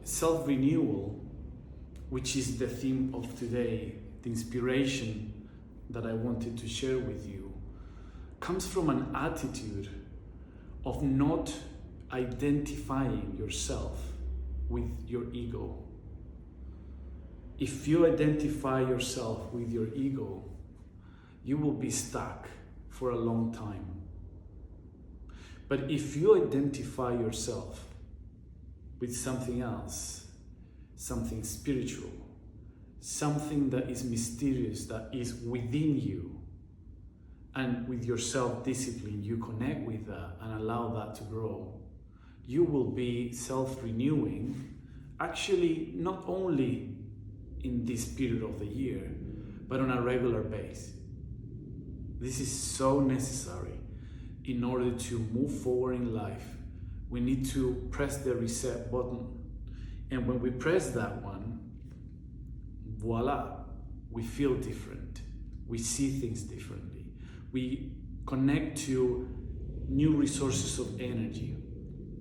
self-renewal, which is the theme of today, the inspiration that I wanted to share with you, comes from an attitude of not identifying yourself with your ego. If you identify yourself with your ego, you will be stuck for a long time. But if you identify yourself with something else, something spiritual, something that is mysterious, that is within you, and with your self-discipline, you connect with that and allow that to grow, you will be self-renewing, actually not only in this period of the year, but on a regular basis. This is so necessary in order to move forward in life. We need to press the reset button. And when we press that one, voila, we feel different. We see things differently. We connect to new resources of energy.